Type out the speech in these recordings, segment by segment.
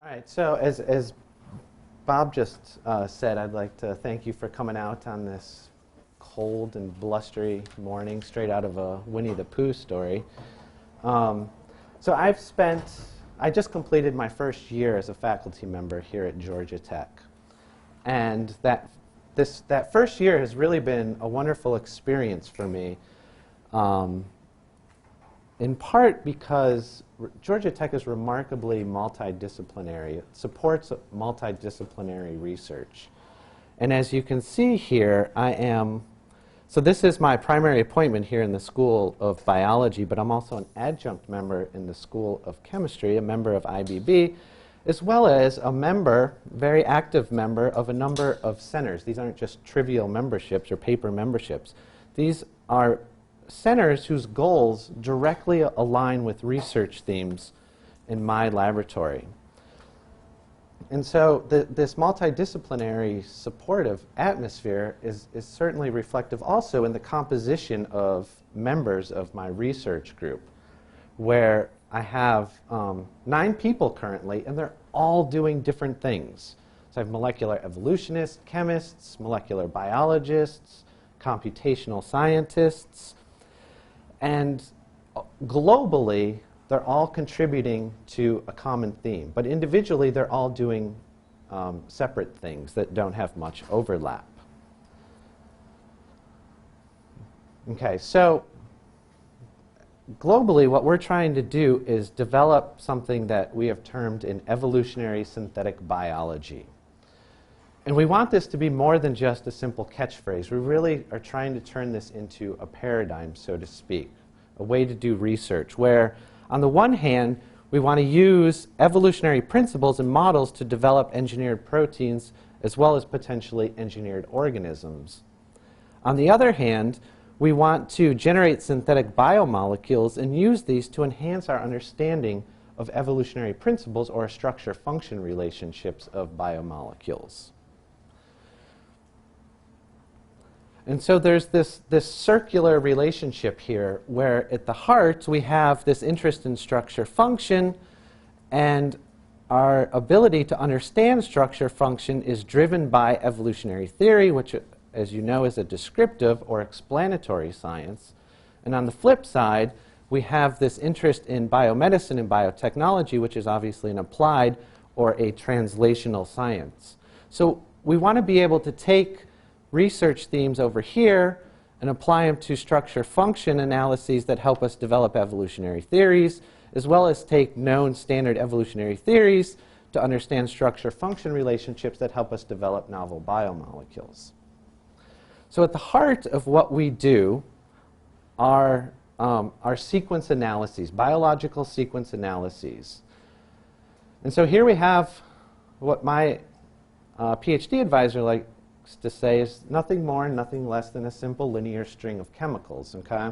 All right, so as Bob just said, I'd like to thank you for coming out on this cold and blustery morning straight out of a Winnie the Pooh story. So I just completed my first year as a faculty member here at Georgia Tech. And that first year has really been a wonderful experience for me, in part because Georgia Tech is remarkably multidisciplinary. It supports multidisciplinary research. And as you can see here, so this is my primary appointment here in the School of Biology, but I'm also an adjunct member in the School of Chemistry, a member of IBB, as well as a member, very active member of a number of centers. These aren't just trivial memberships or paper memberships. These are centers whose goals directly align with research themes in my laboratory. And so this multidisciplinary supportive atmosphere is certainly reflective also in the composition of members of my research group, where I have 9 people currently, and they're all doing different things. So I have molecular evolutionists, chemists, molecular biologists, computational scientists, and globally, they're all contributing to a common theme. But individually, they're all doing separate things that don't have much overlap. Okay, so globally, what we're trying to do is develop something that we have termed in evolutionary synthetic biology. And we want this to be more than just a simple catchphrase. We really are trying to turn this into a paradigm, so to speak, a way to do research where, on the one hand, we want to use evolutionary principles and models to develop engineered proteins as well as potentially engineered organisms. On the other hand, we want to generate synthetic biomolecules and use these to enhance our understanding of evolutionary principles or structure-function relationships of biomolecules. And so there's this circular relationship here where at the heart we have this interest in structure function, and our ability to understand structure function is driven by evolutionary theory, which, as you know, is a descriptive or explanatory science. And on the flip side, we have this interest in biomedicine and biotechnology, which is obviously an applied or a translational science. So we want to be able to take research themes over here and apply them to structure function analyses that help us develop evolutionary theories, as well as take known standard evolutionary theories to understand structure function relationships that help us develop novel biomolecules. So at the heart of what we do are sequence analyses, biological sequence analyses. And so here we have what my Ph.D. advisor likes to say is nothing more and nothing less than a simple linear string of chemicals, okay?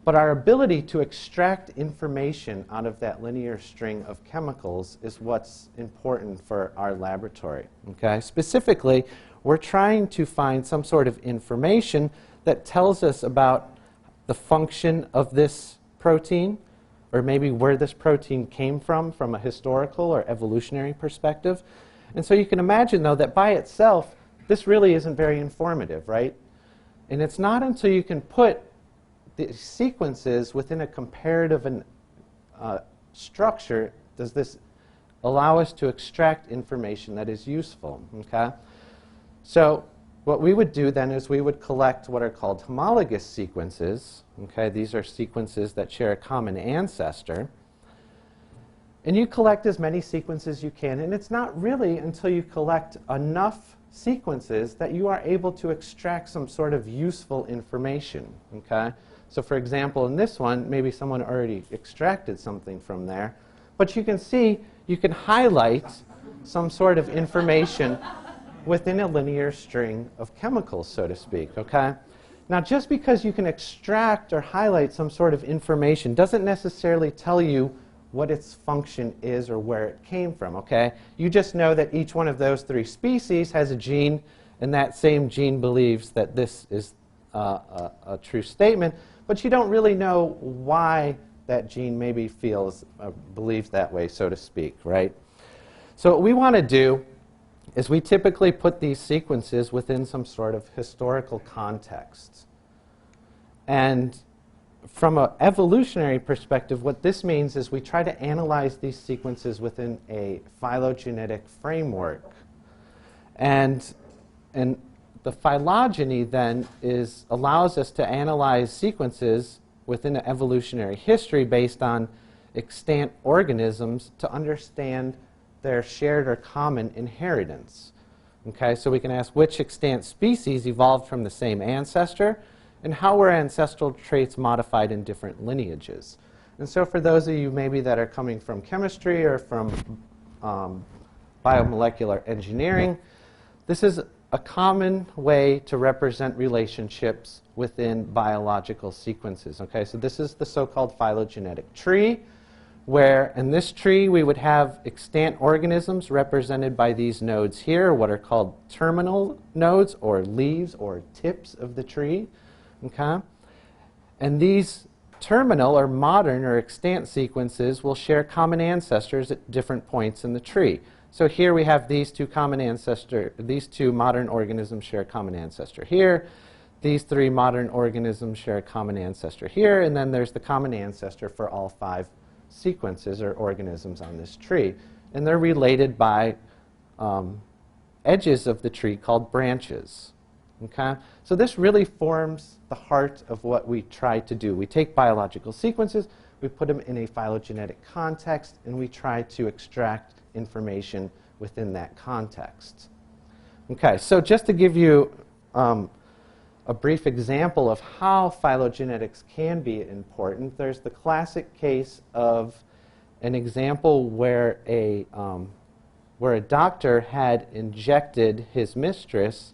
But our ability to extract information out of that linear string of chemicals is what's important for our laboratory, okay? Specifically, we're trying to find some sort of information that tells us about the function of this protein, or maybe where this protein came from a historical or evolutionary perspective. And so you can imagine, though, that by itself, this really isn't very informative, right? And it's not until you can put the sequences within a comparative structure does this allow us to extract information that is useful, okay? So what we would do then is we would collect what are called homologous sequences, okay? These are sequences that share a common ancestor. And you collect as many sequences as you can, and it's not really until you collect enough sequences that you are able to extract some sort of useful information, okay? So for example, in this one, maybe someone already extracted something from there, but you can see, you can highlight some sort of information within a linear string of chemicals, so to speak, okay? Now, just because you can extract or highlight some sort of information doesn't necessarily tell you what its function is or where it came from, okay? You just know that each one of those 3 species has a gene, and that same gene believes that this is a true statement, but you don't really know why that gene maybe believes that way, so to speak, right? So what we want to do is we typically put these sequences within some sort of historical context. And from an evolutionary perspective, what this means is we try to analyze these sequences within a phylogenetic framework. And the phylogeny then allows us to analyze sequences within an evolutionary history based on extant organisms to understand their shared or common inheritance. Okay, so we can ask which extant species evolved from the same ancestor, and how were ancestral traits modified in different lineages. And so for those of you maybe that are coming from chemistry or from biomolecular engineering, this is a common way to represent relationships within biological sequences. Okay, so this is the so-called phylogenetic tree, where in this tree we would have extant organisms represented by these nodes here, what are called terminal nodes or leaves or tips of the tree. Okay? And these terminal or modern or extant sequences will share common ancestors at different points in the tree. So here we have these two modern organisms share a common ancestor here. These three modern organisms share a common ancestor here, and then there's the common ancestor for all 5 sequences or organisms on this tree. And they're related by edges of the tree called branches. Okay? So this really forms the heart of what we try to do. We take biological sequences, we put them in a phylogenetic context, and we try to extract information within that context. Okay, so just to give you a brief example of how phylogenetics can be important, there's the classic case of an example where a doctor had injected his mistress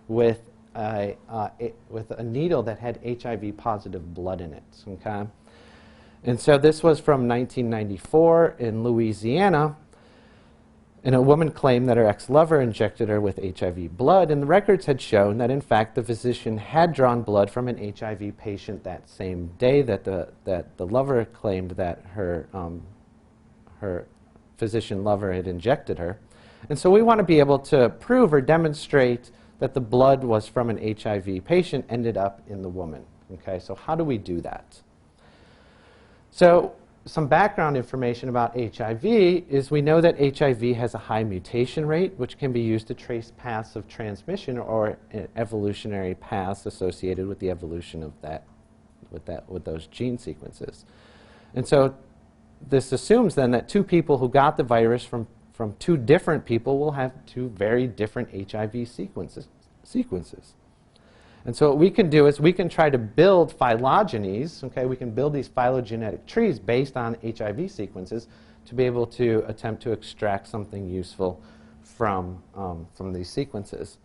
with a needle that had HIV-positive blood in it. Okay? And so this was from 1994 in Louisiana. And a woman claimed that her ex-lover injected her with HIV blood, and the records had shown that, in fact, the physician had drawn blood from an HIV patient that same day that the lover claimed that her physician lover had injected her. And so we want to be able to prove or demonstrate that the blood was from an HIV patient ended up in the woman. Okay, so how do we do that? So some background information about HIV is we know that HIV has a high mutation rate, which can be used to trace paths of transmission or evolutionary paths associated with the evolution of with those gene sequences. And so this assumes then that 2 people who got the virus from 2 different people will have 2 very different HIV sequences. And so what we can do is we can try to build phylogenies. Okay, we can build these phylogenetic trees based on HIV sequences to be able to attempt to extract something useful from these sequences.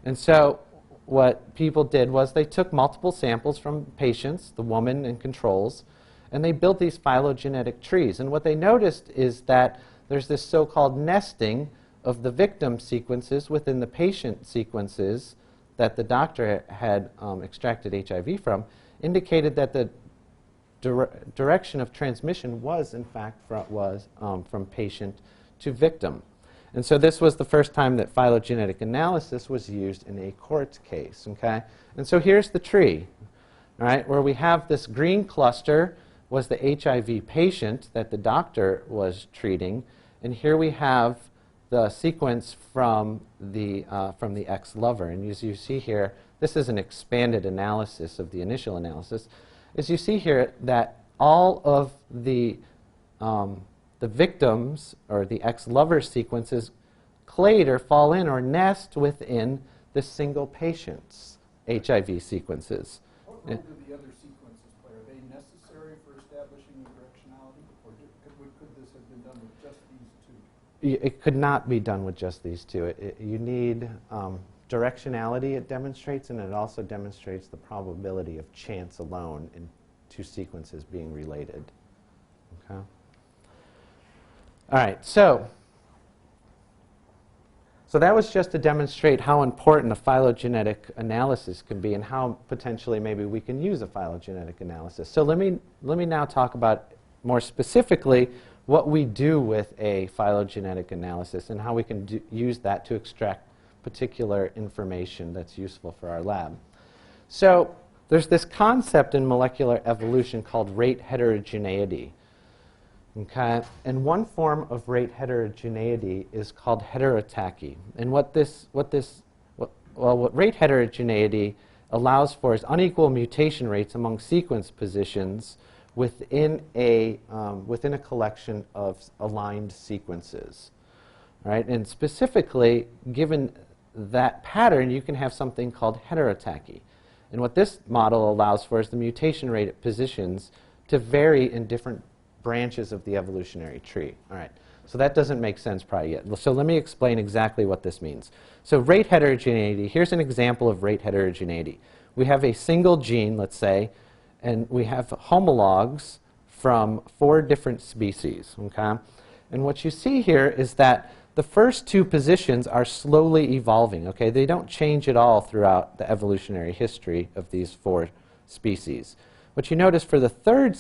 And so what people did was they took multiple samples from patients, the woman and controls, and they built these phylogenetic trees. And what they noticed is that there's this so-called nesting of the victim sequences within the patient sequences that the doctor had extracted HIV from, indicated that the direction of transmission was, in fact, from patient to victim. And so this was the first time that phylogenetic analysis was used in a court case. Okay? And so here's the tree, right, where we have this green cluster was the HIV patient that the doctor was treating, and here we have the sequence from the ex-lover. And as you see here, this is an expanded analysis of the initial analysis. As you see here, that all of the victims or the ex-lover sequences clade or fall in or nest within the single patient's HIV sequences. What role do the other sequences play? Are they necessary for establishing the directionality, or could this have been done with just these 2? It could not be done with just these 2. You need directionality it demonstrates, and it also demonstrates the probability of chance alone in 2 sequences being related. Okay? All right, so that was just to demonstrate how important a phylogenetic analysis can be and how potentially maybe we can use a phylogenetic analysis. So let me now talk about more specifically what we do with a phylogenetic analysis and how we can use that to extract particular information that's useful for our lab. So there's this concept in molecular evolution called rate heterogeneity. Okay? And one form of rate heterogeneity is called heterotachy. And what rate heterogeneity allows for is unequal mutation rates among sequence positions within a collection of aligned sequences. Right? And specifically, given that pattern, you can have something called heterotachy. And what this model allows for is the mutation rate at positions to vary in different branches of the evolutionary tree. All right, so that doesn't make sense probably yet. So let me explain exactly what this means. So rate heterogeneity, here's an example of rate heterogeneity. We have a single gene, let's say, and we have homologs from 4 different species. Okay? And what you see here is that the first 2 positions are slowly evolving. Okay? They don't change at all throughout the evolutionary history of these 4 species. What you notice for the third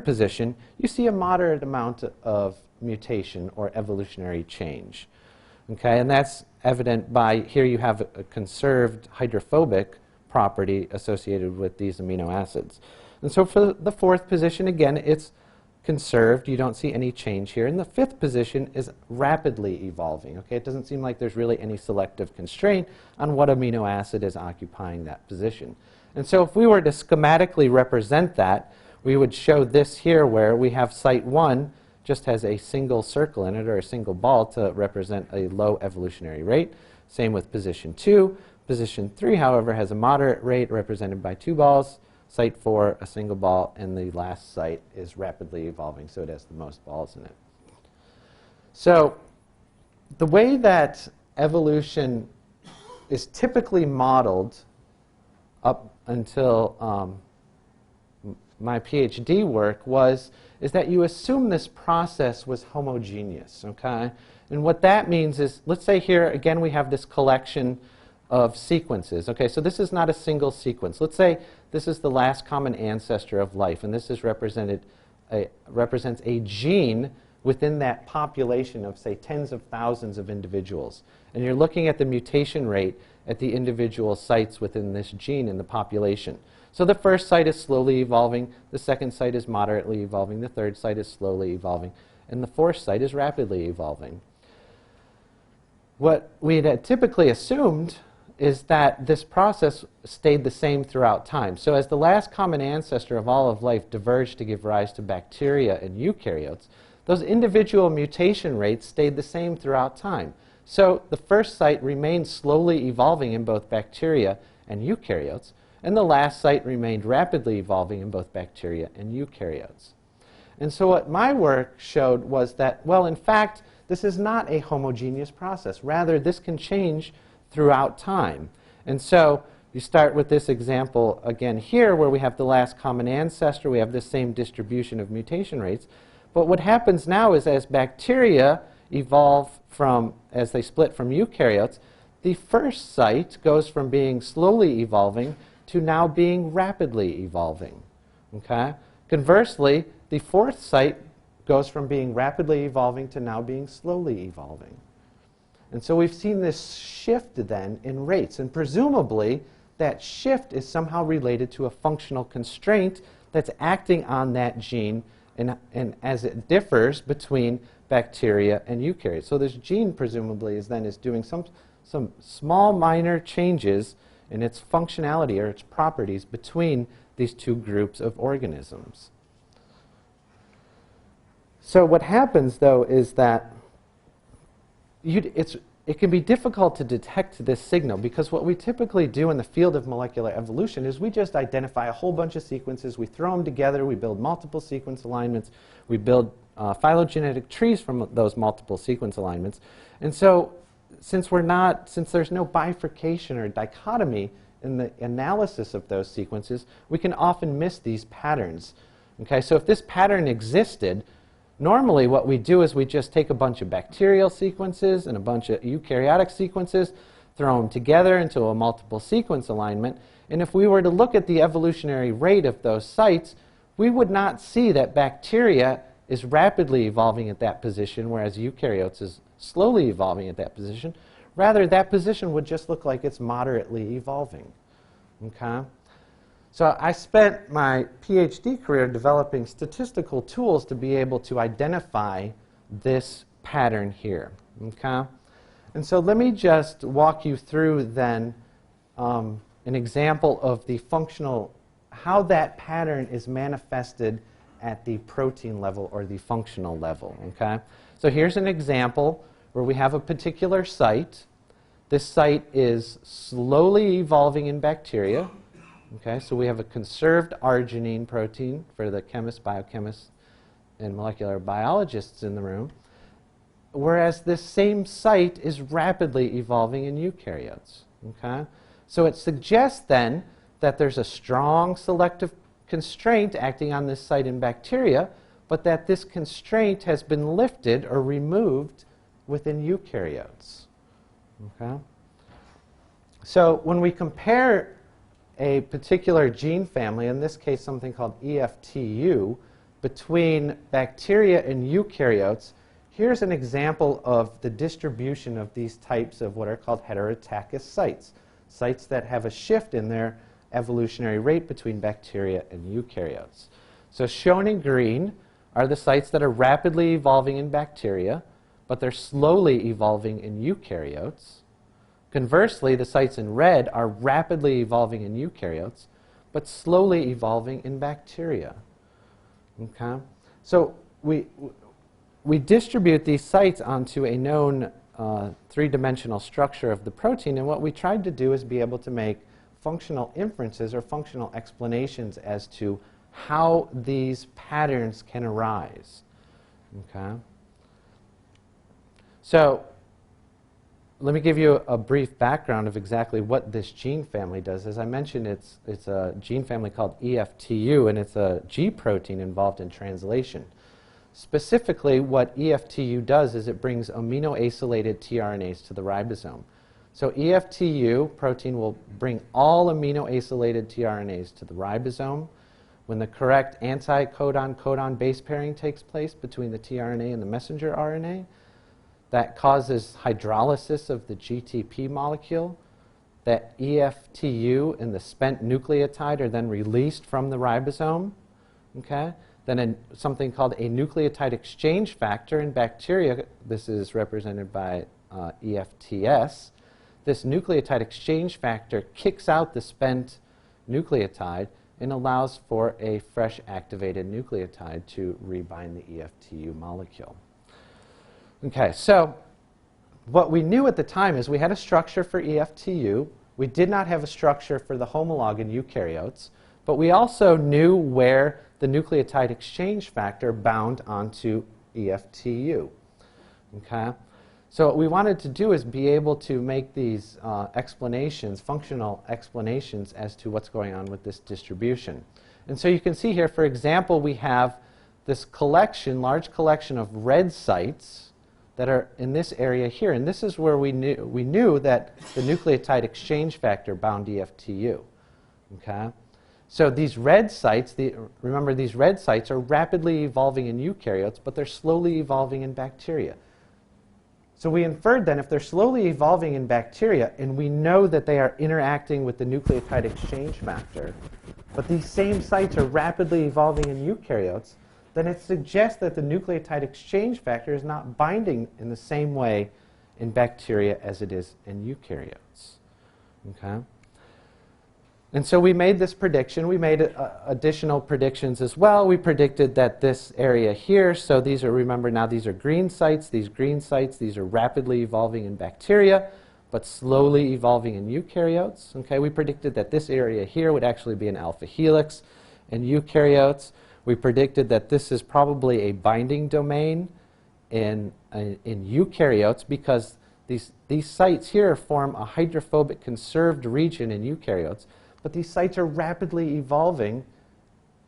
position, you see a moderate amount of mutation or evolutionary change. Okay? And that's evident by, here you have a conserved hydrophobic property associated with these amino acids. And so for the 4th position, again, it's conserved. You don't see any change here. And the 5th position is rapidly evolving. Okay? It doesn't seem like there's really any selective constraint on what amino acid is occupying that position. And so if we were to schematically represent that, we would show this here where we have site 1 just has a single circle in it or a single ball to represent a low evolutionary rate. Same with position 2. Position 3, however, has a moderate rate represented by 2 balls. Site 4, a single ball, and the last site is rapidly evolving, so it has the most balls in it. So the way that evolution is typically modeled up until my Ph.D. work is that you assume this process was homogeneous, okay? And what that means is, let's say here, again, we have this collection of sequences. Okay, so this is not a single sequence. Let's say this is the last common ancestor of life, and this is represents a gene within that population of, say, tens of thousands of individuals. And you're looking at the mutation rate at the individual sites within this gene in the population. So the first site is slowly evolving, the second site is moderately evolving, the third site is slowly evolving, and the 4th site is rapidly evolving. What we had typically assumed is that this process stayed the same throughout time. So as the last common ancestor of all of life diverged to give rise to bacteria and eukaryotes, those individual mutation rates stayed the same throughout time. So the first site remained slowly evolving in both bacteria and eukaryotes, and the last site remained rapidly evolving in both bacteria and eukaryotes. And so what my work showed was that, well, in fact, this is not a homogeneous process. Rather, this can change throughout time. And so you start with this example again here where we have the last common ancestor, we have the same distribution of mutation rates. But what happens now is as bacteria evolve as they split from eukaryotes, the first site goes from being slowly evolving to now being rapidly evolving. Okay? Conversely, the 4th site goes from being rapidly evolving to now being slowly evolving. And so we've seen this shift then in rates, and presumably that shift is somehow related to a functional constraint that's acting on that gene and as it differs between bacteria and eukaryotes. So this gene presumably is doing some small minor changes in its functionality or its properties between these 2 groups of organisms. So what happens though is that it can be difficult to detect this signal because what we typically do in the field of molecular evolution is we just identify a whole bunch of sequences, we throw them together, we build multiple sequence alignments, we build phylogenetic trees from those multiple sequence alignments. And so since there's no bifurcation or dichotomy in the analysis of those sequences, we can often miss these patterns. Okay, so if this pattern existed, normally what we do is we just take a bunch of bacterial sequences and a bunch of eukaryotic sequences, throw them together into a multiple sequence alignment, and if we were to look at the evolutionary rate of those sites, we would not see that bacteria is rapidly evolving at that position, whereas eukaryotes is slowly evolving at that position. Rather, that position would just look like it's moderately evolving. Okay? So I spent my Ph.D. career developing statistical tools to be able to identify this pattern here. Okay? And so let me just walk you through then an example of the functional, how that pattern is manifested at the protein level or the functional level. Okay? So here's an example where we have a particular site. This site is slowly evolving in bacteria. Okay, so we have a conserved arginine protein for the chemists, biochemists, and molecular biologists in the room, whereas this same site is rapidly evolving in eukaryotes. Okay? So it suggests then that there's a strong selective constraint acting on this site in bacteria, but that this constraint has been lifted or removed within eukaryotes. Okay? So when we compare a particular gene family, in this case something called EFTU, between bacteria and eukaryotes, here's an example of the distribution of these types of what are called heterotachous sites, sites that have a shift in their evolutionary rate between bacteria and eukaryotes. So shown in green are the sites that are rapidly evolving in bacteria, but they're slowly evolving in eukaryotes. Conversely, the sites in red are rapidly evolving in eukaryotes, but slowly evolving in bacteria. Okay? So we distribute these sites onto a known three-dimensional structure of the protein, and what we tried to do is be able to make functional inferences or functional explanations as to how these patterns can arise. Okay? So let me give you a brief background of exactly what this gene family does. As I mentioned, it's a gene family called EFTU, and it's a G protein involved in translation. Specifically, what EFTU does is it brings amino-acylated tRNAs to the ribosome. So EFTU protein will bring all amino-acylated tRNAs to the ribosome. When the correct anti-codon-codon base pairing takes place between the tRNA and the messenger RNA, that causes hydrolysis of the GTP molecule. That EFTU and the spent nucleotide are then released from the ribosome. Okay? Then something called a nucleotide exchange factor in bacteria, this is represented by EFTS. This nucleotide exchange factor kicks out the spent nucleotide and allows for a fresh activated nucleotide to rebind the EFTU molecule. Okay, so what we knew at the time is we had a structure for EFTU. We did not have a structure for the homolog in eukaryotes, but we also knew where the nucleotide exchange factor bound onto EFTU. Okay? So what we wanted to do is be able to make these explanations, functional explanations as to what's going on with this distribution. And so you can see here, for example, we have this collection, large collection of red sites that are in this area here. And this is where we knew that the nucleotide exchange factor bound EFTU. Okay? So these red sites, remember these red sites are rapidly evolving in eukaryotes, but they're slowly evolving in bacteria. So we inferred then if they're slowly evolving in bacteria, and we know that they are interacting with the nucleotide exchange factor, but these same sites are rapidly evolving in eukaryotes, then it suggests that the nucleotide exchange factor is not binding in the same way in bacteria as it is in eukaryotes. Okay? And so we made this prediction. We made additional predictions as well. We predicted that this area here, so these are, remember now, these are green sites. These green sites, these are rapidly evolving in bacteria, but slowly evolving in eukaryotes. Okay? We predicted that this area here would actually be an alpha helix in eukaryotes. We predicted that this is probably a binding domain in eukaryotes because these sites here form a hydrophobic conserved region in eukaryotes, but these sites are rapidly evolving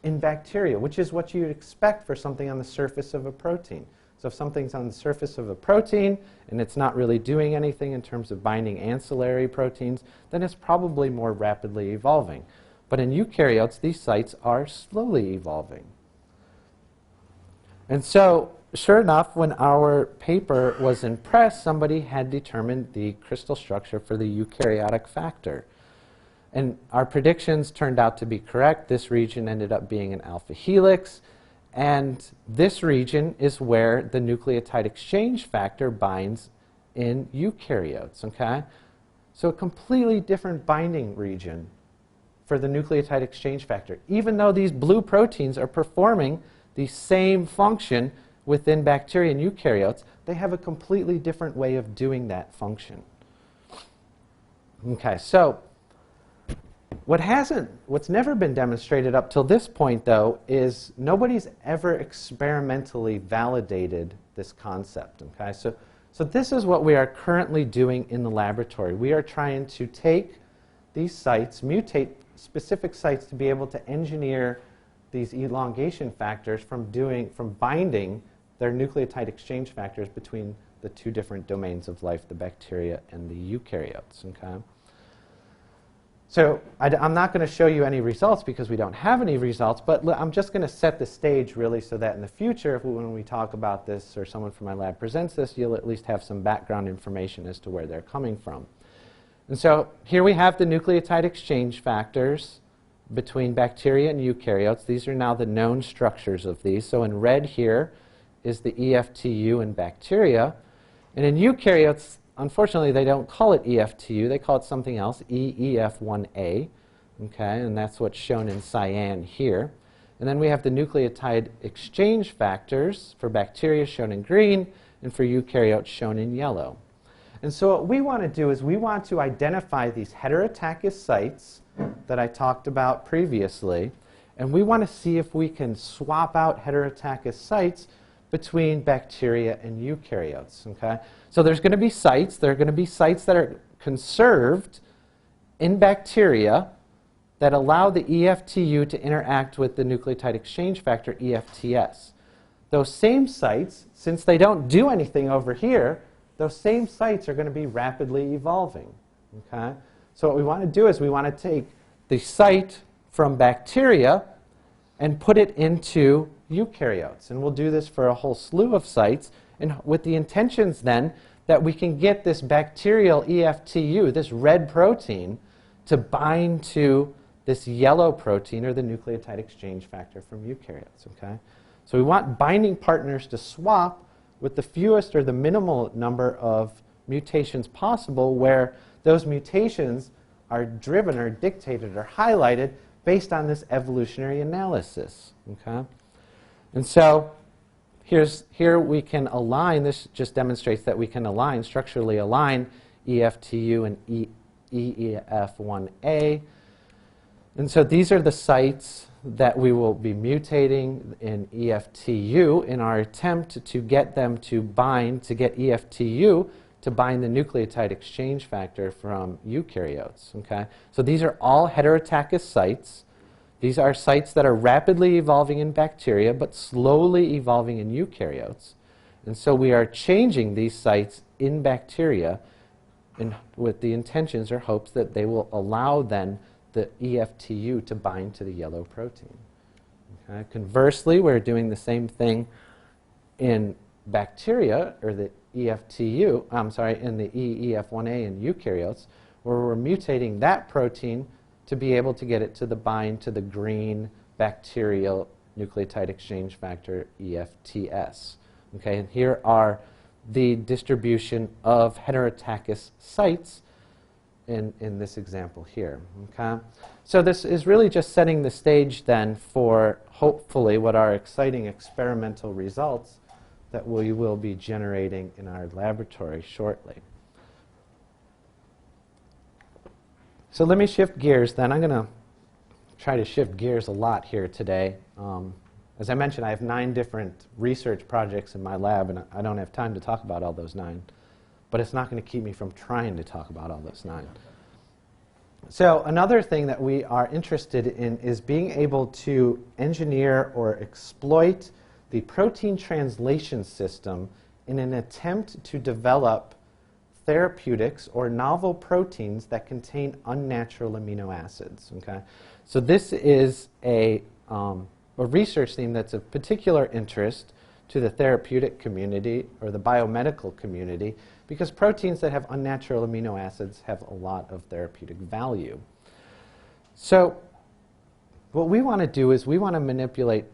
in bacteria, which is what you'd expect for something on the surface of a protein. So if something's on the surface of a protein and it's not really doing anything in terms of binding ancillary proteins, then it's probably more rapidly evolving. But in eukaryotes, these sites are slowly evolving. And so, sure enough, when our paper was in press, somebody had determined the crystal structure for the eukaryotic factor. And our predictions turned out to be correct. This region ended up being an alpha helix. And this region is where the nucleotide exchange factor binds in eukaryotes, okay? So a completely different binding region for the nucleotide exchange factor, even though these blue proteins are performing the same function within bacteria and eukaryotes, they have a completely different way of doing that function. Okay, so what's never been demonstrated up till this point, though, is nobody's ever experimentally validated this concept. Okay, so this is what we are currently doing in the laboratory. We are trying to take these sites, mutate specific sites to be able to engineer these elongation factors from binding their nucleotide exchange factors between the two different domains of life, the bacteria and the eukaryotes. Okay? So I'm not going to show you any results because we don't have any results, but I'm just going to set the stage really so that in the future, when we talk about this or someone from my lab presents this, you'll at least have some background information as to where they're coming from. And so here we have the nucleotide exchange factors between bacteria and eukaryotes. These are now the known structures of these. So in red here is the EFTU in bacteria. And in eukaryotes, unfortunately, they don't call it EFTU. They call it something else, EEF1A. Okay, and that's what's shown in cyan here. And then we have the nucleotide exchange factors for bacteria shown in green and for eukaryotes shown in yellow. And so what we want to do is we want to identify these heterotachous sites that I talked about previously, and we want to see if we can swap out heterotachous sites between bacteria and eukaryotes. Okay? So there's going to be sites. There are going to be sites that are conserved in bacteria that allow the EFTU to interact with the nucleotide exchange factor EFTS. Those same sites, since they don't do anything over here, those same sites are going to be rapidly evolving. Okay? So what we want to do is we want to take the site from bacteria and put it into eukaryotes. And we'll do this for a whole slew of sites, and with the intentions then that we can get this bacterial EFTU, this red protein, to bind to this yellow protein, or the nucleotide exchange factor from eukaryotes. Okay? So we want binding partners to swap with the fewest or the minimal number of mutations possible, where those mutations are driven or dictated or highlighted based on this evolutionary analysis. Okay? And so here we can align, this just demonstrates that we can align, structurally align EFTU and EEF1A. And so these are the sites that we will be mutating in EFTU in our attempt to get them to bind, to get EFTU to bind the nucleotide exchange factor from eukaryotes. Okay? So these are all heterotachous sites. These are sites that are rapidly evolving in bacteria but slowly evolving in eukaryotes. And so we are changing these sites in bacteria with the intentions or hopes that they will allow then the EFTU to bind to the yellow protein. Okay? Conversely, we're doing the same thing in bacteria, or the EFTU, in the EEF1A in eukaryotes, where we're mutating that protein to be able to get it to bind to the green bacterial nucleotide exchange factor EFTS. Okay? And here are the distribution of heterotachous sites in this example here. Okay? So this is really just setting the stage then for hopefully what are exciting experimental results that we will be generating in our laboratory shortly. So let me shift gears then. I'm going to try to shift gears a lot here today. As I mentioned, I have 9 different research projects in my lab, and I don't have time to talk about all those 9. But it's not going to keep me from trying to talk about all those 9. So another thing that we are interested in is being able to engineer or exploit the protein translation system in an attempt to develop therapeutics or novel proteins that contain unnatural amino acids. Okay? So this is a research theme that's of particular interest to the therapeutic community or the biomedical community, because proteins that have unnatural amino acids have a lot of therapeutic value. So what we want to do is we want to manipulate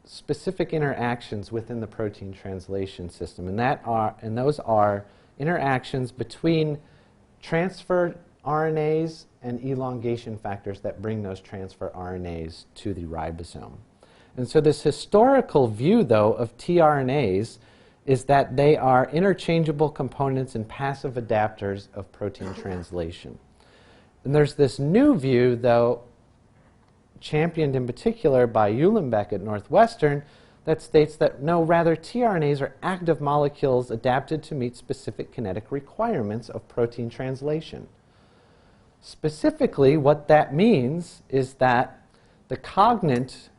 specific interactions within the protein translation system, and those are interactions between transfer RNAs and elongation factors that bring those transfer RNAs to the ribosome. And so this historical view, though, of tRNAs is that they are interchangeable components and passive adapters of protein translation. And there's this new view, though, championed in particular by Uhlenbeck at Northwestern, that states that no, rather tRNAs are active molecules adapted to meet specific kinetic requirements of protein translation. Specifically, what that means is that the cognate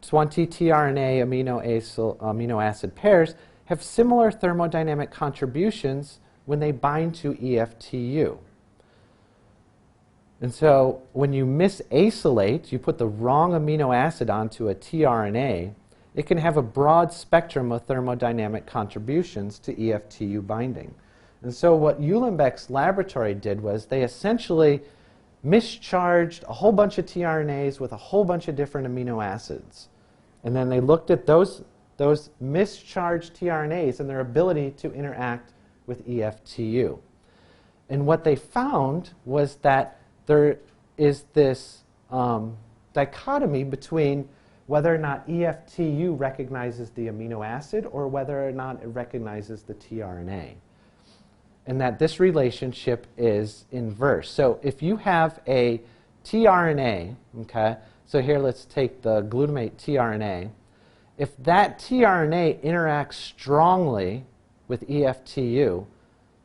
20 tRNA amino acid pairs have similar thermodynamic contributions when they bind to EFTU. And so when you misacylate, you put the wrong amino acid onto a tRNA, it can have a broad spectrum of thermodynamic contributions to EFTU binding. And so what Uhlenbeck's laboratory did was they essentially mischarged a whole bunch of tRNAs with a whole bunch of different amino acids. And then they looked at those mischarged tRNAs and their ability to interact with EFTU. And what they found was that there is this dichotomy between whether or not EFTU recognizes the amino acid or whether or not it recognizes the tRNA. And that this relationship is inverse. So if you have a tRNA, okay, so here let's take the glutamate tRNA. If that tRNA interacts strongly with EFTU,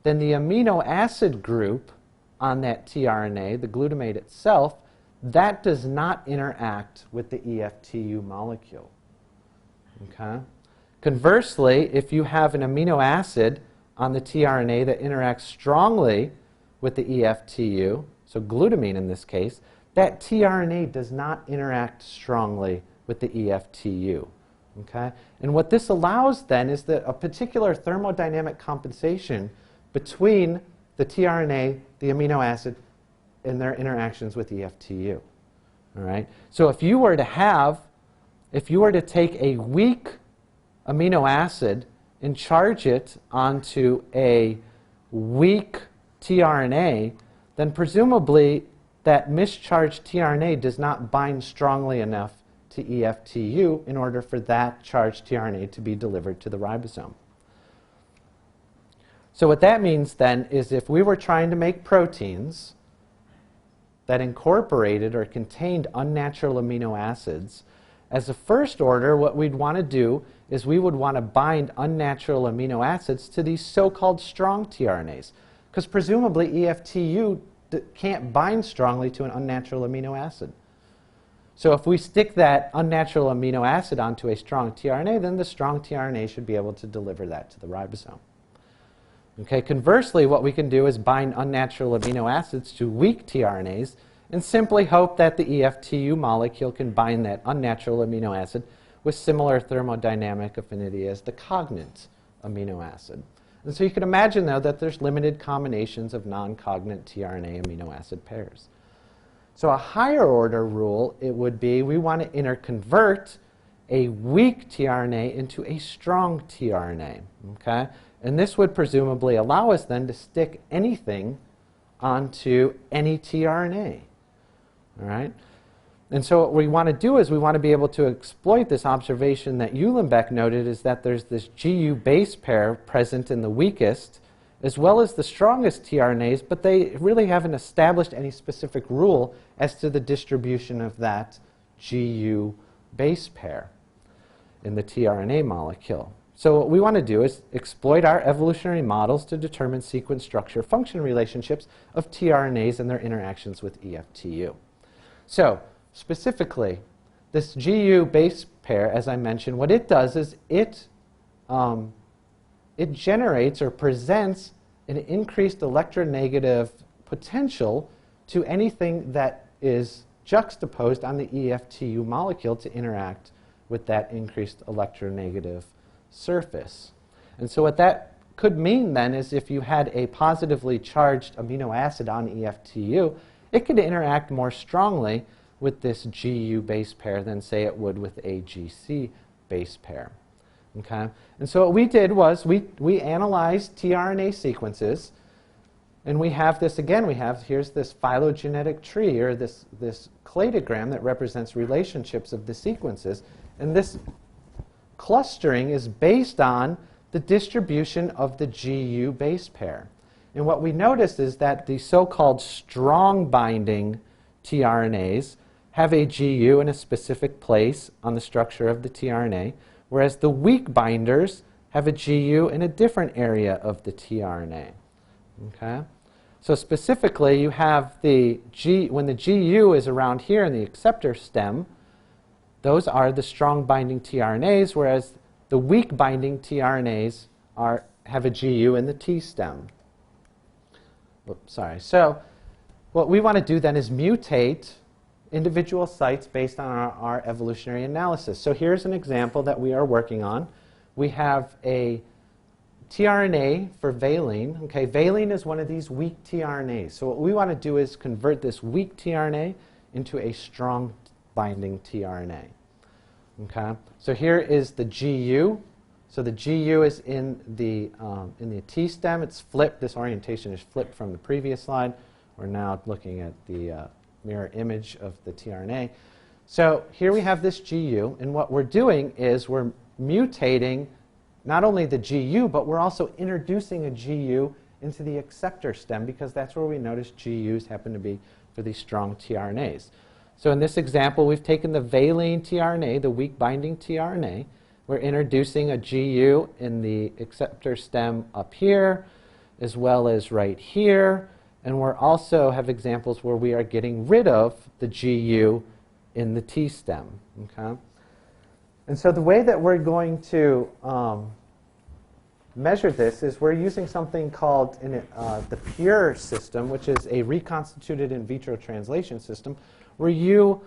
then the amino acid group on that tRNA, the glutamate itself, that does not interact with the EFTU molecule. Okay? Conversely, if you have an amino acid on the tRNA that interacts strongly with the EFTU, so glutamine in this case, that tRNA does not interact strongly with the EFTU. Okay? And what this allows then is that a particular thermodynamic compensation between the tRNA, the amino acid, and their interactions with EFTU. All right? So if you were to take a weak amino acid and charge it onto a weak tRNA, then presumably that mischarged tRNA does not bind strongly enough to EFTU in order for that charged tRNA to be delivered to the ribosome. So what that means then is if we were trying to make proteins that incorporated or contained unnatural amino acids, as a first order, what we'd want to do is we would want to bind unnatural amino acids to these so-called strong tRNAs, because presumably EFTU can't bind strongly to an unnatural amino acid. So if we stick that unnatural amino acid onto a strong tRNA, then the strong tRNA should be able to deliver that to the ribosome. Okay, conversely, what we can do is bind unnatural amino acids to weak tRNAs and simply hope that the EFTU molecule can bind that unnatural amino acid with similar thermodynamic affinity as the cognate amino acid. And so you can imagine, though, that there's limited combinations of non-cognate tRNA amino acid pairs. So a higher order rule, it would be we want to interconvert a weak tRNA into a strong tRNA. Okay? And this would presumably allow us then to stick anything onto any tRNA. All right? And so what we want to do is we want to be able to exploit this observation that Uhlenbeck noted, is that there's this GU base pair present in the weakest as well as the strongest tRNAs, but they really haven't established any specific rule as to the distribution of that GU base pair in the tRNA molecule. So what we want to do is exploit our evolutionary models to determine sequence structure function relationships of tRNAs and their interactions with EFTU. So specifically, this GU base pair, as I mentioned, what it does is it generates or presents an increased electronegative potential to anything that is juxtaposed on the EFTU molecule to interact with that increased electronegative surface. And so what that could mean then is if you had a positively charged amino acid on EFTU, it could interact more strongly with this GU base pair than, say, it would with a GC base pair. Okay? And so what we did was we analyzed tRNA sequences, and we have this, again, here's this phylogenetic tree, or this cladogram that represents relationships of the sequences. And this clustering is based on the distribution of the GU base pair. And what we noticed is that the so-called strong binding tRNAs have a GU in a specific place on the structure of the tRNA, whereas the weak binders have a GU in a different area of the tRNA. Okay? So specifically, you have when the GU is around here in the acceptor stem, those are the strong binding tRNAs, whereas the weak binding tRNAs have a GU in the T stem. Oops, sorry. So what we want to do then is mutate individual sites based on our evolutionary analysis. So here's an example that we are working on. We have a tRNA for valine. Okay, valine is one of these weak tRNAs. So what we want to do is convert this weak tRNA into a strong binding tRNA. Okay, so here is the GU. So the GU is in the T stem. It's flipped. This orientation is flipped from the previous slide. We're now looking at the mirror image of the tRNA. So here we have this GU, and what we're doing is we're mutating not only the GU, but we're also introducing a GU into the acceptor stem, because that's where we notice GUs happen to be for these strong tRNAs. So in this example, we've taken the valine tRNA, the weak binding tRNA. We're introducing a GU in the acceptor stem up here, as well as right here. And we also have examples where we are getting rid of the GU in the T stem. Okay? And so the way that we're going to measure this is we're using something called the PURE system, which is a reconstituted in vitro translation system, where you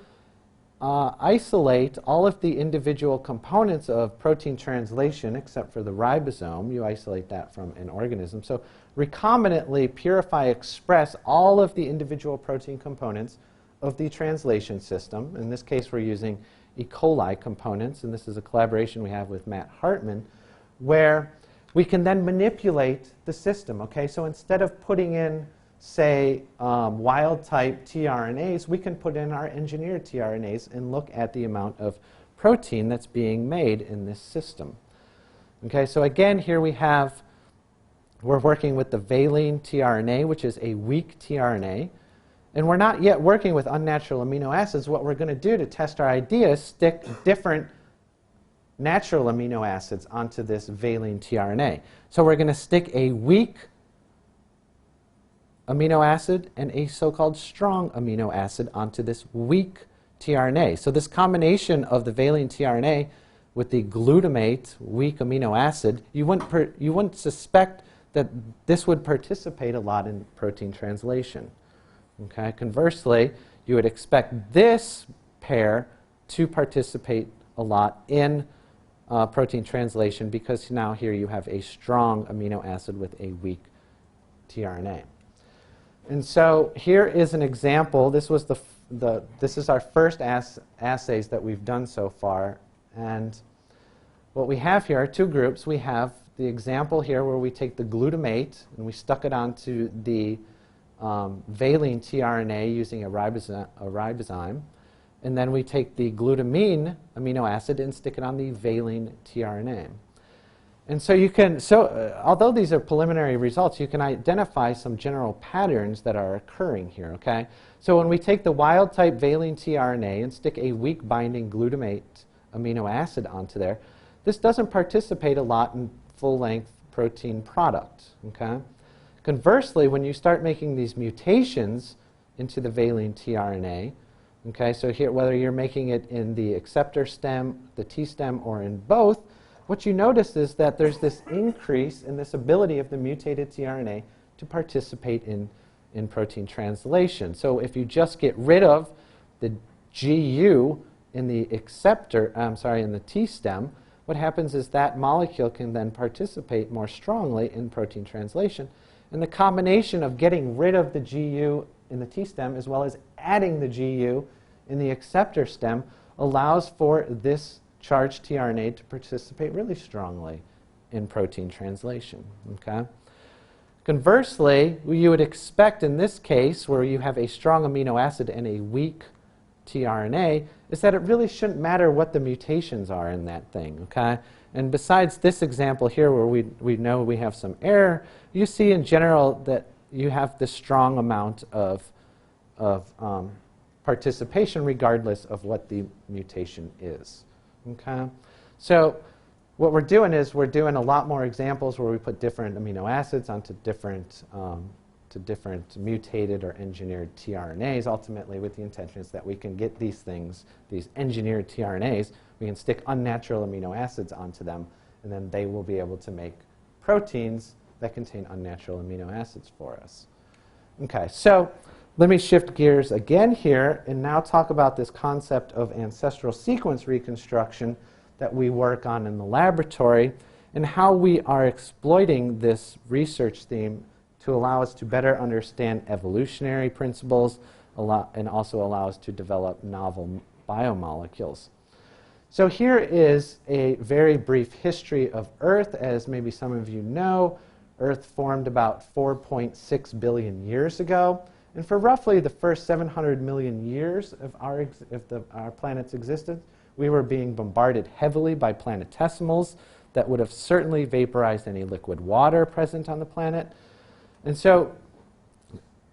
isolate all of the individual components of protein translation, except for the ribosome. You isolate that from an organism. So recombinantly purify, express all of the individual protein components of the translation system. In this case, we're using E. coli components, and this is a collaboration we have with Matt Hartman, where we can then manipulate the system. Okay, so instead of putting in, say, wild-type tRNAs, we can put in our engineered tRNAs and look at the amount of protein that's being made in this system. Okay, so again, here we're working with the valine tRNA, which is a weak tRNA. And we're not yet working with unnatural amino acids. What we're going to do to test our idea is stick different natural amino acids onto this valine tRNA. So we're going to stick a weak amino acid and a so-called strong amino acid onto this weak tRNA. So this combination of the valine tRNA with the glutamate weak amino acid, you wouldn't suspect that this would participate a lot in protein translation. Okay? Conversely, you would expect this pair to participate a lot in protein translation, because now here you have a strong amino acid with a weak tRNA. And so here is an example. This was this is our first assays that we've done so far. And what we have here are two groups. We have the example here where we take the glutamate and we stuck it onto the valine tRNA using a ribozyme. And then we take the glutamine amino acid and stick it on the valine tRNA. And so you can, although these are preliminary results, you can identify some general patterns that are occurring here, okay? So when we take the wild-type valine tRNA and stick a weak binding glutamate amino acid onto there, this doesn't participate a lot in full-length protein product, okay? Conversely, when you start making these mutations into the valine tRNA, okay, so here, whether you're making it in the acceptor stem, the T stem, or in both, what you notice is that there's this increase in this ability of the mutated tRNA to participate in protein translation. So if you just get rid of the GU in the in the T stem, what happens is that molecule can then participate more strongly in protein translation. And the combination of getting rid of the GU in the T stem as well as adding the GU in the acceptor stem allows for this charged tRNA to participate really strongly in protein translation. Okay? Conversely, you would expect in this case, where you have a strong amino acid and a weak tRNA, is that it really shouldn't matter what the mutations are in that thing. Okay? And besides this example here where we know we have some error, you see in general that you have this strong amount of participation regardless of what the mutation is. Okay? So what we're doing is we're doing a lot more examples where we put different amino acids onto different mutated or engineered tRNAs, ultimately with the intention is that we can get these things, these engineered tRNAs, we can stick unnatural amino acids onto them, and then they will be able to make proteins that contain unnatural amino acids for us. Okay, so let me shift gears again here and now talk about this concept of ancestral sequence reconstruction that we work on in the laboratory and how we are exploiting this research theme to allow us to better understand evolutionary principles and also allow us to develop novel biomolecules. So here is a very brief history of Earth. As maybe some of you know, Earth formed about 4.6 billion years ago. And for roughly the first 700 million years of our planet's existence, we were being bombarded heavily by planetesimals that would have certainly vaporized any liquid water present on the planet. And so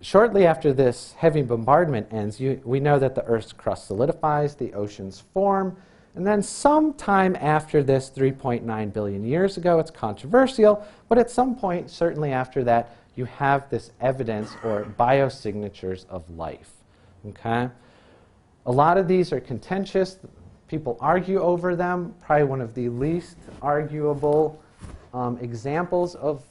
shortly after this heavy bombardment ends, we know that the Earth's crust solidifies, the oceans form, and then sometime after this, 3.9 billion years ago, it's controversial, but at some point, certainly after that, you have this evidence or biosignatures of life. Okay? A lot of these are contentious. People argue over them. Probably one of the least arguable examples of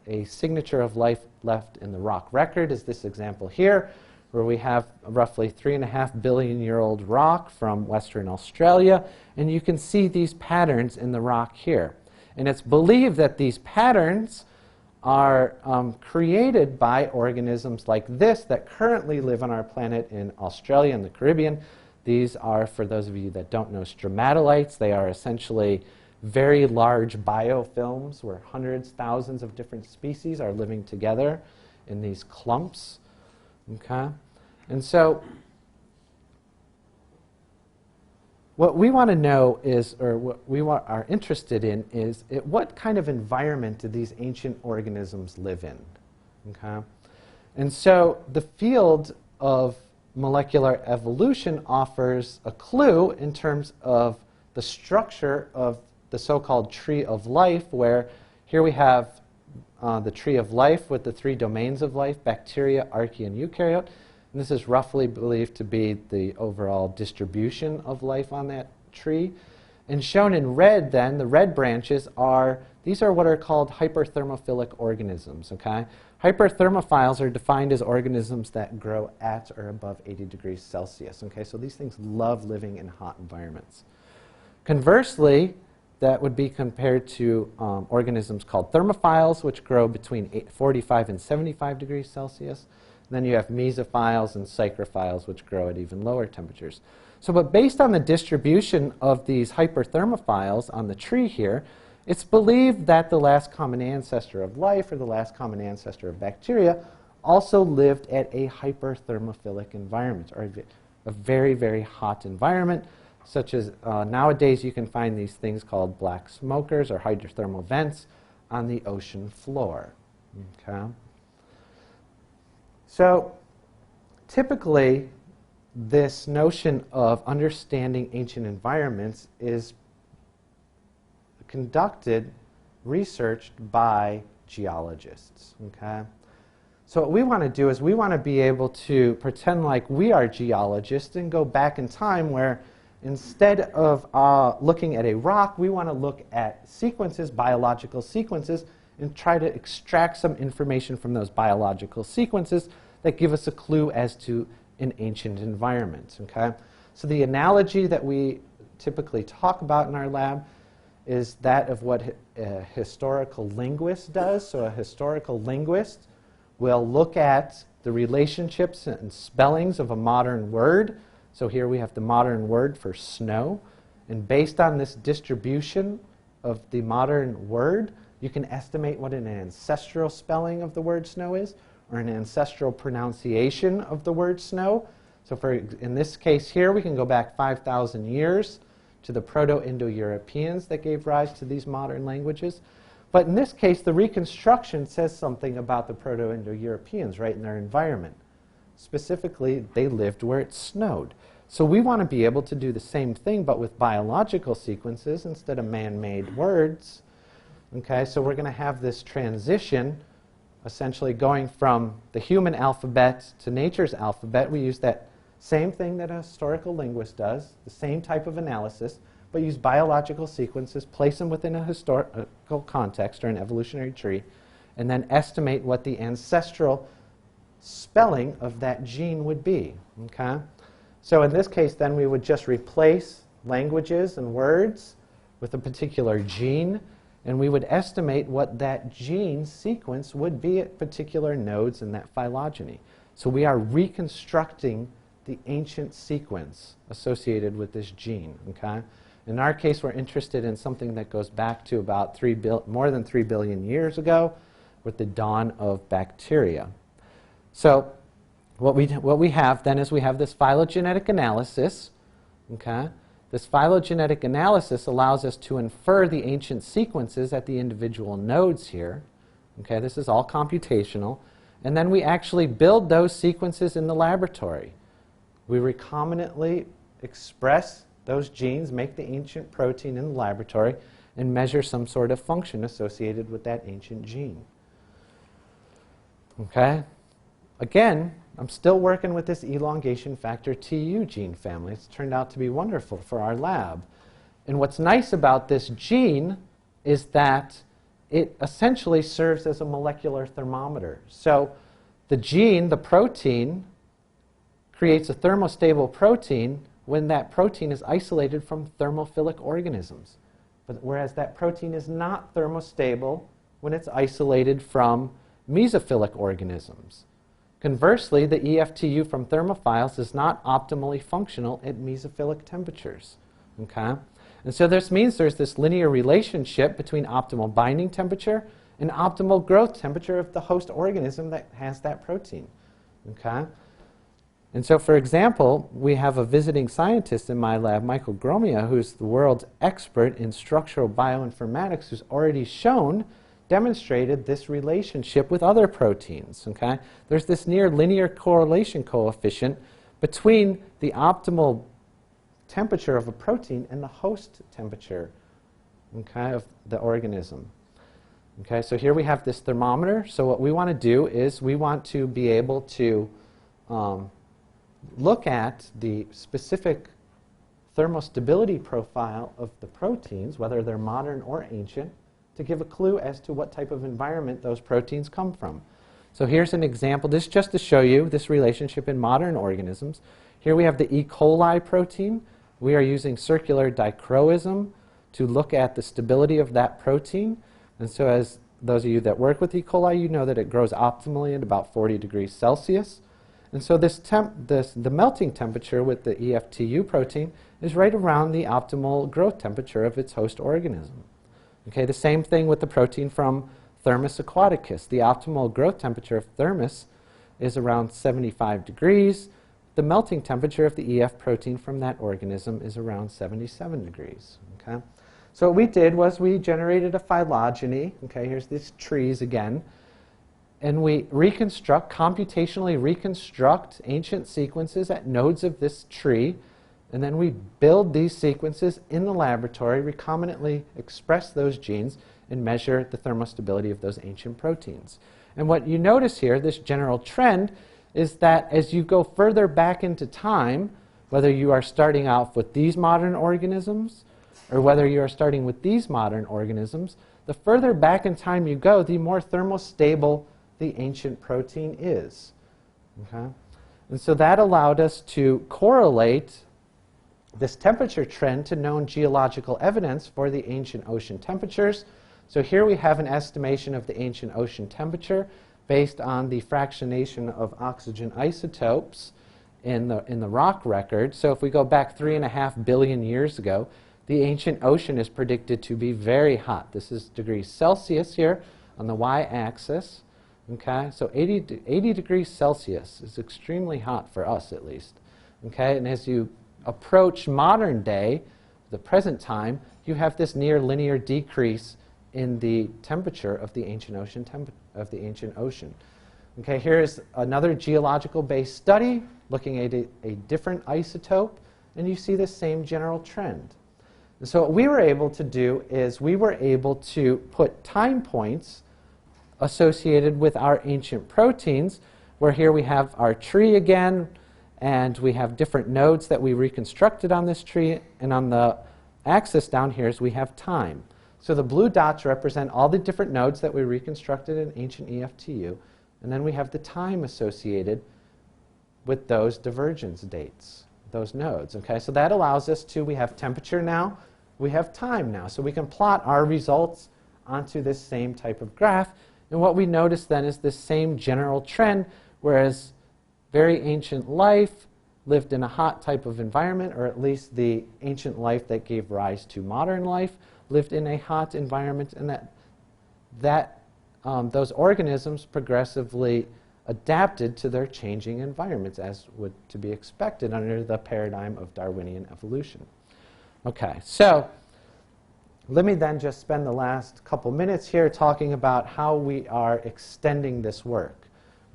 a signature of life left in the rock record is this example here, where we have a roughly 3.5 billion year old rock from Western Australia, and you can see these patterns in the rock here. And it's believed that these patterns are created by organisms like this that currently live on our planet in Australia and the Caribbean. These are, for those of you that don't know, stromatolites. They are essentially very large biofilms where hundreds, thousands of different species are living together in these clumps. Okay? And so what we want to know is, or what we are interested in is, what kind of environment do these ancient organisms live in? Okay? And so the field of molecular evolution offers a clue in terms of the structure of the so-called tree of life, where here we have the tree of life with the three domains of life, bacteria, archaea, and eukaryote. And this is roughly believed to be the overall distribution of life on that tree. And shown in red then, the red branches these are what are called hyperthermophilic organisms. Okay? Hyperthermophiles are defined as organisms that grow at or above 80 degrees Celsius. Okay? So these things love living in hot environments. Conversely, that would be compared to organisms called thermophiles, which grow between 45 and 75 degrees Celsius. And then you have mesophiles and psychrophiles, which grow at even lower temperatures. So, but based on the distribution of these hyperthermophiles on the tree here, it's believed that the last common ancestor of life, or the last common ancestor of bacteria, also lived at a hyperthermophilic environment, or a very, very hot environment, such as nowadays you can find these things called black smokers or hydrothermal vents on the ocean floor. Okay? So typically, this notion of understanding ancient environments is conducted, researched by geologists. Okay? So what we want to do is we want to be able to pretend like we are geologists and go back in time where instead of looking at a rock, we want to look at sequences, biological sequences, and try to extract some information from those biological sequences that give us a clue as to an ancient environment. Okay? So the analogy that we typically talk about in our lab is that of what a historical linguist does. So a historical linguist will look at the relationships and spellings of a modern word. So here we have the modern word for snow. And based on this distribution of the modern word, you can estimate what an ancestral spelling of the word snow is, or an ancestral pronunciation of the word snow. So in this case here, we can go back 5,000 years to the Proto-Indo-Europeans that gave rise to these modern languages. But in this case, the Reconstruction says something about the Proto-Indo-Europeans right in their environment. Specifically, they lived where it snowed. So we want to be able to do the same thing, but with biological sequences instead of man-made words. Okay, so we're going to have this transition, essentially going from the human alphabet to nature's alphabet. We use that same thing that a historical linguist does, the same type of analysis, but use biological sequences, place them within a historical context or an evolutionary tree, and then estimate what the ancestral spelling of that gene would be. Okay? So in this case, then, we would just replace languages and words with a particular gene, and we would estimate what that gene sequence would be at particular nodes in that phylogeny. So we are reconstructing the ancient sequence associated with this gene. Okay? In our case, we're interested in something that goes back to about more than 3 billion years ago with the dawn of bacteria. So what we have then is we have this phylogenetic analysis. Okay? This phylogenetic analysis allows us to infer the ancient sequences at the individual nodes here. Okay? This is all computational. And then we actually build those sequences in the laboratory. We recombinantly express those genes, make the ancient protein in the laboratory, and measure some sort of function associated with that ancient gene. Okay? Again, I'm still working with this elongation factor TU gene family. It's turned out to be wonderful for our lab. And what's nice about this gene is that it essentially serves as a molecular thermometer. So the gene, the protein, creates a thermostable protein when that protein is isolated from thermophilic organisms. But whereas that protein is not thermostable when it's isolated from mesophilic organisms. Conversely, the EFTU from thermophiles is not optimally functional at mesophilic temperatures. Okay? And so this means there's this linear relationship between optimal binding temperature and optimal growth temperature of the host organism that has that protein. Okay? And so, for example, we have a visiting scientist in my lab, Michael Gromia, who's the world's expert in structural bioinformatics, who's already demonstrated this relationship with other proteins. Okay? There's this near linear correlation coefficient between the optimal temperature of a protein and the host temperature, okay, of the organism. Okay, so here we have this thermometer. So what we want to do is we want to be able to look at the specific thermostability profile of the proteins, whether they're modern or ancient, to give a clue as to what type of environment those proteins come from. So here's an example. This is just to show you this relationship in modern organisms. Here we have the E. coli protein. We are using circular dichroism to look at the stability of that protein. And so as those of you that work with E. coli, you know that it grows optimally at about 40 degrees Celsius. And so the melting temperature with the EFTU protein is right around the optimal growth temperature of its host organism. Okay, the same thing with the protein from Thermus aquaticus. The optimal growth temperature of Thermus is around 75 degrees. The melting temperature of the EF protein from that organism is around 77 degrees. Okay? So what we did was we generated a phylogeny. Okay, here's these trees again. And we computationally reconstruct ancient sequences at nodes of this tree. And then we build these sequences in the laboratory, recombinantly express those genes, and measure the thermostability of those ancient proteins. And what you notice here, this general trend, is that as you go further back into time, whether you are starting out with these modern organisms or whether you are starting with these modern organisms, the further back in time you go, the more thermostable the ancient protein is. Okay? And so that allowed us to correlate this temperature trend to known geological evidence for the ancient ocean temperatures. So here we have an estimation of the ancient ocean temperature based on the fractionation of oxygen isotopes in the rock record. So if we go back 3.5 billion years ago, the ancient ocean is predicted to be very hot. This is degrees Celsius here on the y-axis. Okay, so 80 degrees Celsius is extremely hot for us, at least. Okay, and as you approach modern day, the present time, you have this near linear decrease in the temperature of the ancient ocean. Okay, here is another geological-based study looking at a different isotope, and you see the same general trend. And so what we were able to do is we were able to put time points associated with our ancient proteins, where here we have our tree again, and we have different nodes that we reconstructed on this tree, and on the axis down here is we have time. So the blue dots represent all the different nodes that we reconstructed in ancient EFTU, and then we have the time associated with those divergence dates, those nodes. Okay, so that allows us to, we have temperature now, we have time now, so we can plot our results onto this same type of graph. And what we notice then is this same general trend, whereas very ancient life lived in a hot type of environment, or at least the ancient life that gave rise to modern life lived in a hot environment, and those organisms progressively adapted to their changing environments, as would to be expected under the paradigm of Darwinian evolution. Okay, so let me then just spend the last couple minutes here talking about how we are extending this work.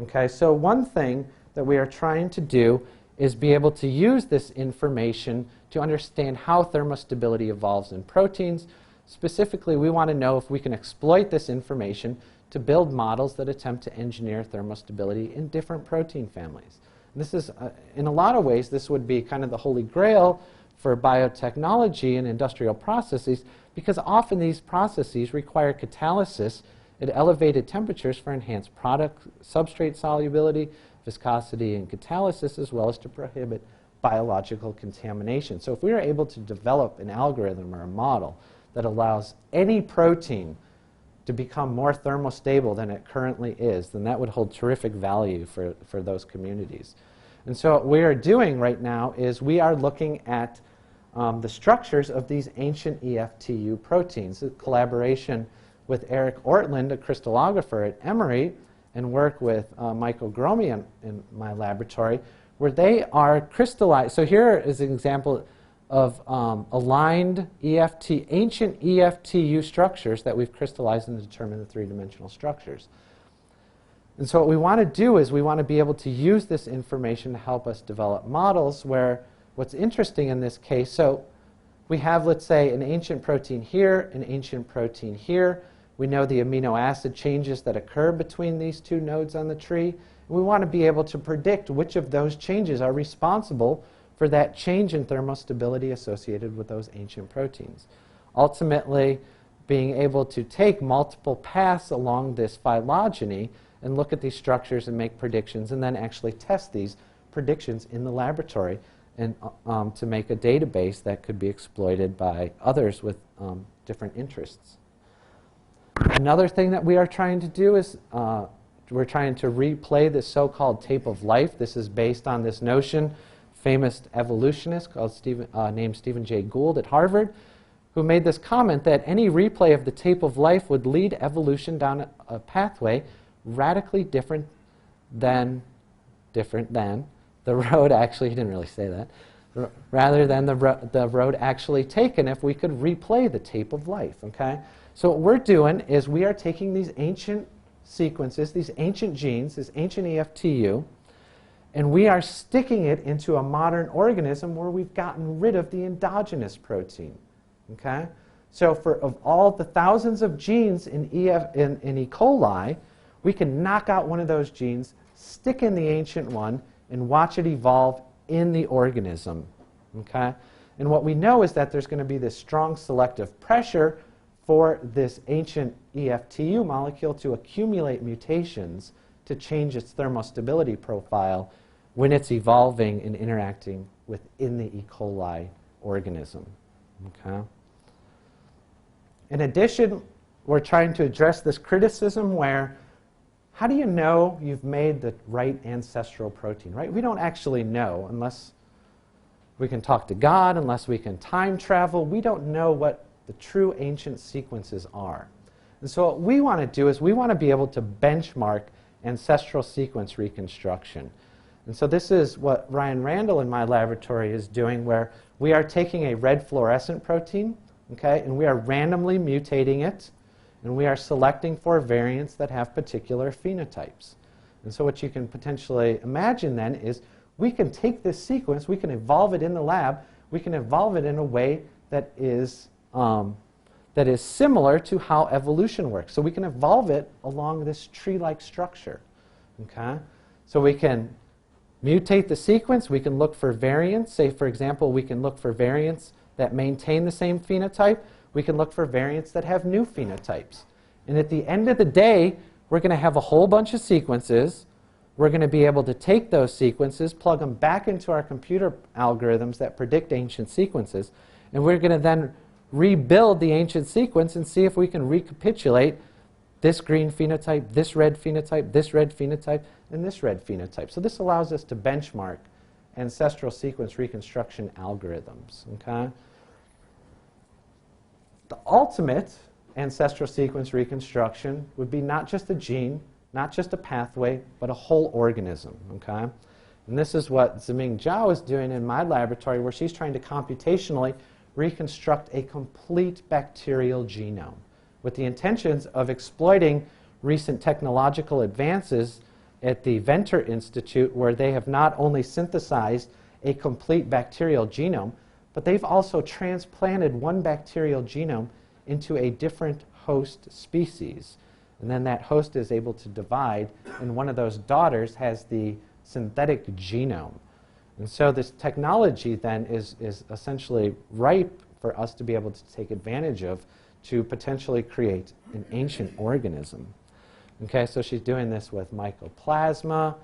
Okay, so one thing that we are trying to do is be able to use this information to understand how thermostability evolves in proteins. Specifically, we want to know if we can exploit this information to build models that attempt to engineer thermostability in different protein families. And this is, in a lot of ways, this would be kind of the holy grail for biotechnology and industrial processes, because often these processes require catalysis at elevated temperatures for enhanced product substrate solubility, viscosity, and catalysis, as well as to prohibit biological contamination. So if we are able to develop an algorithm or a model that allows any protein to become more thermostable than it currently is, then that would hold terrific value for those communities. And so what we are doing right now is we are looking at the structures of these ancient EFTU proteins, a collaboration with Eric Ortland, a crystallographer at Emory, and work with Michael Gromi in my laboratory, where they are crystallized. So here is an example of aligned ancient EFTU structures that we've crystallized and determined the three-dimensional structures. And so what we want to do is we want to be able to use this information to help us develop models where what's interesting in this case, so we have, let's say, an ancient protein here, an ancient protein here. We know the amino acid changes that occur between these two nodes on the tree. And we want to be able to predict which of those changes are responsible for that change in thermostability associated with those ancient proteins. Ultimately, being able to take multiple paths along this phylogeny and look at these structures and make predictions, and then actually test these predictions in the laboratory and to make a database that could be exploited by others with different interests. Another thing that we are trying to do is we're trying to replay this so-called tape of life. This is based on this notion, famous evolutionist named Stephen Jay Gould at Harvard, who made this comment that any replay of the tape of life would lead evolution down a pathway radically different than the road actually, he didn't really say that, rather than the road actually taken if we could replay the tape of life, okay? So what we're doing is we are taking these ancient sequences, these ancient genes, this ancient EFTU, and we are sticking it into a modern organism where we've gotten rid of the endogenous protein, okay? So of all the thousands of genes in E. coli, we can knock out one of those genes, stick in the ancient one, and watch it evolve in the organism, okay? And what we know is that there's going to be this strong selective pressure for this ancient EFTU molecule to accumulate mutations to change its thermostability profile when it's evolving and interacting within the E. coli organism. Okay? In addition, we're trying to address this criticism where, how do you know you've made the right ancestral protein, right? We don't actually know unless we can talk to God, unless we can time travel. We don't know what the true ancient sequences are. And so what we want to do is we want to be able to benchmark ancestral sequence reconstruction. And so this is what Ryan Randall in my laboratory is doing, where we are taking a red fluorescent protein, okay, and we are randomly mutating it, and we are selecting for variants that have particular phenotypes. And so what you can potentially imagine then is we can take this sequence, we can evolve it in the lab, we can evolve it in a way that is similar to how evolution works. So we can evolve it along this tree-like structure. Okay? So we can mutate the sequence, we can look for variants. Say, for example, we can look for variants that maintain the same phenotype. We can look for variants that have new phenotypes. And at the end of the day, we're going to have a whole bunch of sequences. We're going to be able to take those sequences, plug them back into our computer algorithms that predict ancient sequences, and we're going to then rebuild the ancient sequence and see if we can recapitulate this green phenotype, this red phenotype, this red phenotype, and this red phenotype. So this allows us to benchmark ancestral sequence reconstruction algorithms. Okay? The ultimate ancestral sequence reconstruction would be not just a gene, not just a pathway, but a whole organism. Okay? And this is what Ziming Zhao is doing in my laboratory, where she's trying to computationally reconstruct a complete bacterial genome with the intentions of exploiting recent technological advances at the Venter Institute, where they have not only synthesized a complete bacterial genome, but they've also transplanted one bacterial genome into a different host species. And then that host is able to divide, and one of those daughters has the synthetic genome. And so this technology then is essentially ripe for us to be able to take advantage of to potentially create an ancient organism. Okay, so she's doing this with mycoplasma.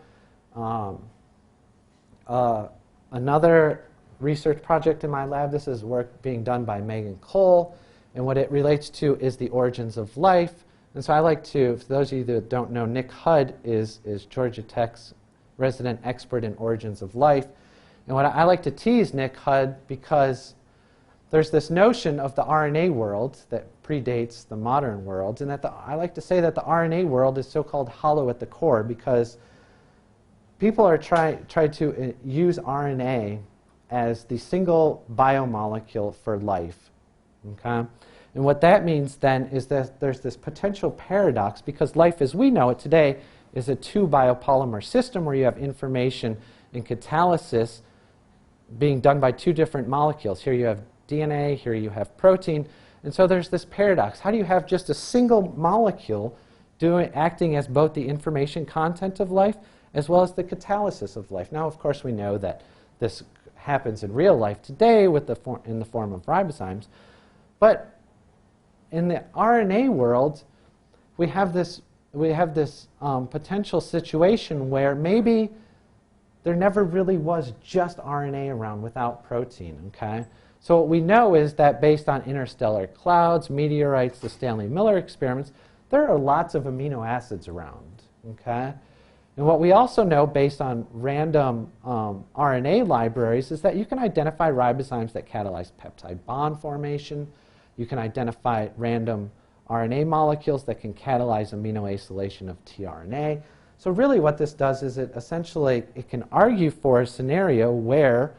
Another research project in my lab, this is work being done by Megan Cole, and what it relates to is the origins of life. And so I like to, for those of you that don't know, Nick Hudd is Georgia Tech's resident expert in origins of life. And what I like to tease Nick Hudd, because there's this notion of the RNA world that predates the modern world, and that I like to say that the RNA world is so-called hollow at the core, because people are try to use RNA as the single biomolecule for life. Okay? And what that means then is that there's this potential paradox, because life as we know it today is a two biopolymer system where you have information and catalysis being done by two different molecules. Here you have DNA, here you have protein. And so there's this paradox. How do you have just a single molecule acting as both the information content of life as well as the catalysis of life? Now, of course, we know that this happens in real life today with in the form of ribozymes. But in the RNA world, we have this potential situation where maybe there never really was just RNA around without protein. Okay? So what we know is that based on interstellar clouds, meteorites, the Stanley Miller experiments, there are lots of amino acids around. Okay? And what we also know based on random RNA libraries is that you can identify ribozymes that catalyze peptide bond formation. You can identify random RNA molecules that can catalyze amino acylation of tRNA. So really what this does is it can argue for a scenario where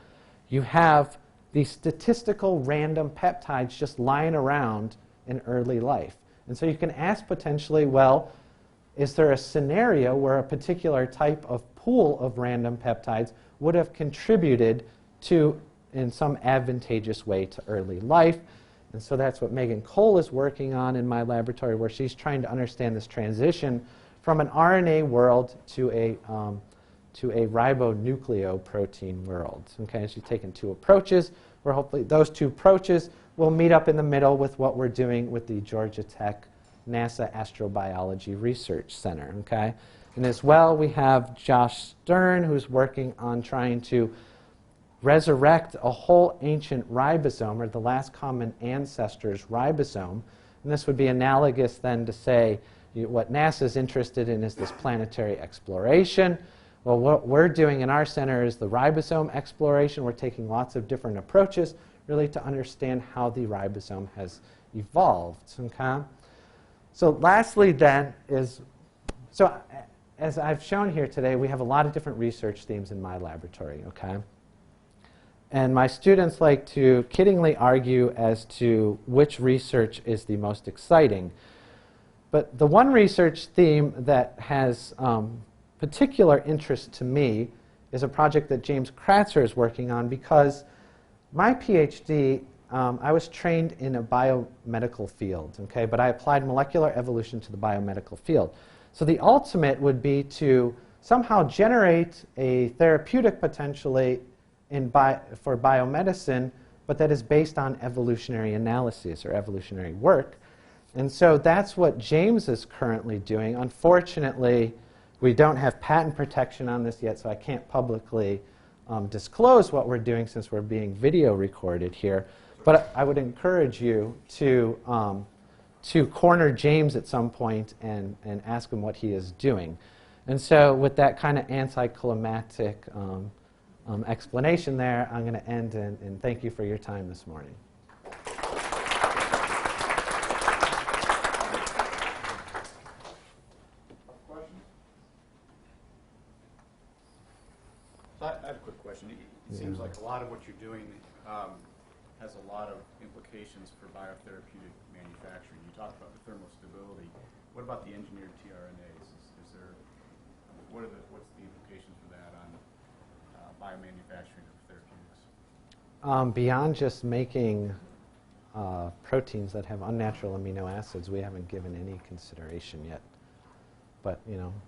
you have these statistical random peptides just lying around in early life. And so you can ask potentially, well, is there a scenario where a particular type of pool of random peptides would have contributed to, in some advantageous way, to early life? And so that's what Megan Cole is working on in my laboratory, where she's trying to understand this transition from an RNA world to a ribonucleoprotein world. Okay, she's taken two approaches, where hopefully those two approaches will meet up in the middle with what we're doing with the Georgia Tech NASA Astrobiology Research Center. Okay, and as well we have Josh Stern, who's working on trying to resurrect a whole ancient ribosome, or the last common ancestor's ribosome. And this would be analogous then to say what NASA's interested in is this planetary exploration. Well, what we're doing in our center is the ribosome exploration. We're taking lots of different approaches really to understand how the ribosome has evolved. Okay? So lastly then is, so as I've shown here today, we have a lot of different research themes in my laboratory. Okay? And my students like to kiddingly argue as to which research is the most exciting. But the one research theme that has particular interest to me is a project that James Kratzer is working on, because my PhD, I was trained in a biomedical field, okay, but I applied molecular evolution to the biomedical field. So the ultimate would be to somehow generate a therapeutic potentially for biomedicine, but that is based on evolutionary analyses or evolutionary work. And so that's what James is currently doing. Unfortunately, we don't have patent protection on this yet, so I can't publicly disclose what we're doing since we're being video recorded here. But I would encourage you to corner James at some point and ask him what he is doing. And so with that kind of anticlimactic explanation there, I'm going to end and thank you for your time this morning. Questions? So I have a quick question. It seems like a lot of what you're doing has a lot of implications for biotherapeutic manufacturing. You talked about the thermal stability. What about the engineered tRNAs? What's the implications for that on biomanufacturing of therapeutics? Beyond just making proteins that have unnatural amino acids, we haven't given any consideration yet. But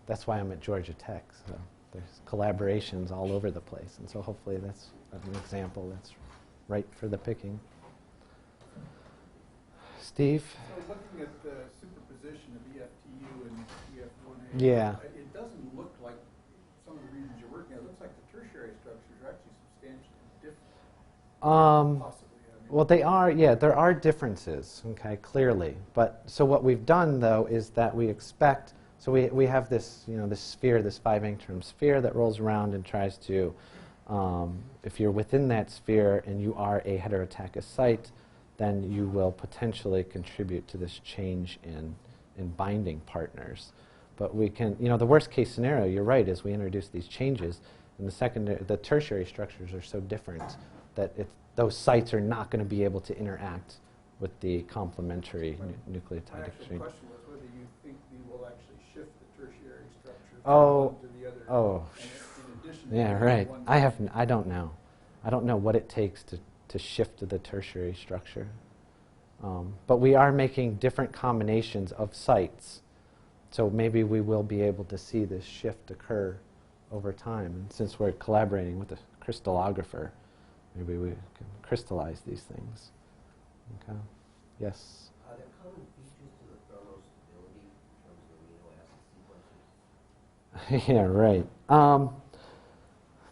that's why I'm at Georgia Tech. So there's collaborations all over the place, and so hopefully that's an example that's right for the picking. Steve? So looking at the superposition of EFTU and EF1A, Yeah. It doesn't look like some of the regions you're working at. It looks like the tertiary structures are actually substantially different. Possibly. Well, they are, yeah, there are differences, okay, clearly. But so what we've done, though, is that we expect, so we have this, this sphere, this 5-angstrom sphere that rolls around and tries to, if you're within that sphere and you are a heterotachous site, then you will potentially contribute to this change in binding partners. But we can, the worst case scenario, you're right, is we introduce these changes, and the tertiary structures are so different that those sites are not going to be able to interact with the complementary nucleotide exchange. My question was whether you think we will actually shift the tertiary structure Oh, from one to the other. oh, In addition to yeah, the right. one I don't know. I don't know what it takes to shift to the tertiary structure. But we are making different combinations of sites. So maybe we will be able to see this shift occur over time. And since we're collaborating with a crystallographer, maybe we can crystallize these things. Okay. Yes? Are there common features to the thermal stability in terms of amino acid sequences? Yeah, right.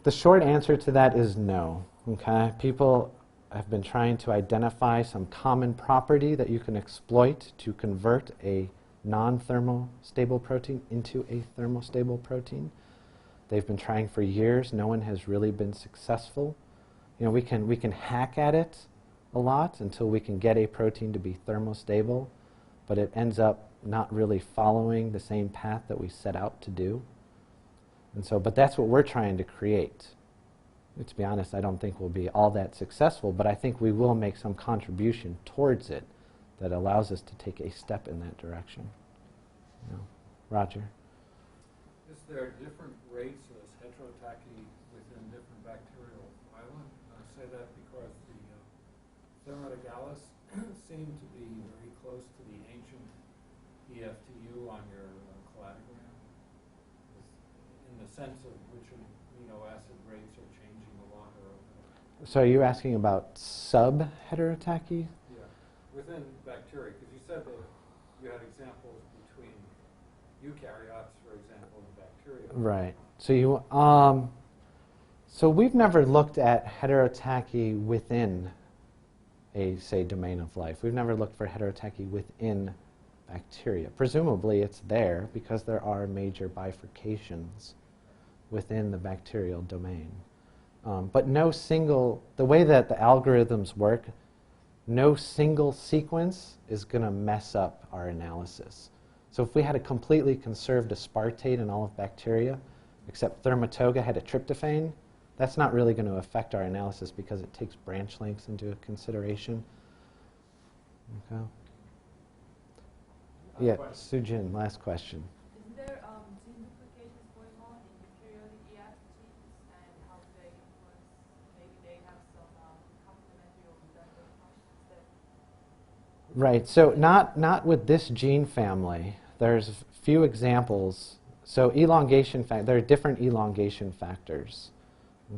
The short answer to that is no. Okay? People have been trying to identify some common property that you can exploit to convert a non-thermal stable protein into a thermal stable protein. They've been trying for years. No one has really been successful. We can hack at it a lot until we can get a protein to be thermostable, but it ends up not really following the same path that we set out to do. And so, but that's what we're trying to create. And to be honest, I don't think we'll be all that successful, but I think we will make some contribution towards it that allows us to take a step in that direction. Roger? Is there different rates of heterotachy within different bacterial phyla? I say that because the Thermatogalis seem to be very close to the ancient EFTU on your cladogram, in the sense of which amino acid rates are changing a lot. So are you asking about sub-heterotachy? Yeah, within bacteria, because you said that you had examples between eukaryotes, for example, and bacteria. Right. So So we've never looked at heterotachy within a, say, domain of life. We've never looked for heterotachy within bacteria. Presumably it's there because there are major bifurcations within the bacterial domain. But no single, the way that the algorithms work, no single sequence is going to mess up our analysis. So if we had a completely conserved aspartate in all of bacteria, except Thermatoga had a tryptophan, that's not really going to affect our analysis because it takes branch lengths into consideration. Okay. Yeah, Sujin, last question. Is there gene duplications going on in eukaryotic ES genes, and how do they influence? Maybe they have some complementary or redundant functions there. Right. So not with this gene family. There's a few examples. So elongation there are different elongation factors.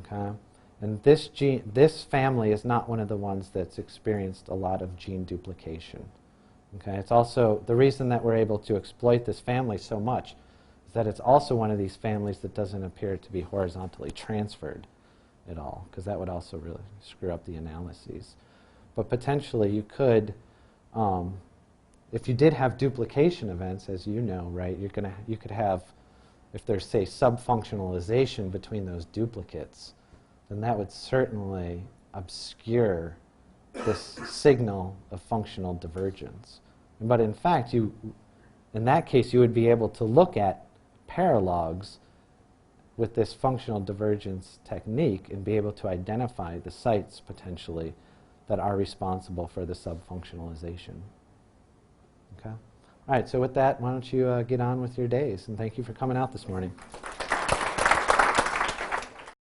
Okay. And this family is not one of the ones that's experienced a lot of gene duplication. Okay. It's also the reason that we're able to exploit this family so much is that it's also one of these families that doesn't appear to be horizontally transferred at all, because that would also really screw up the analyses. But potentially you could, if you did have duplication events, as you know, right, you could have, if there's, say, subfunctionalization between those duplicates, then that would certainly obscure this signal of functional divergence. But in fact, in that case, you would be able to look at paralogs with this functional divergence technique and be able to identify the sites potentially that are responsible for the subfunctionalization. Okay? All right, so with that, why don't you get on with your days, and thank you for coming out this morning.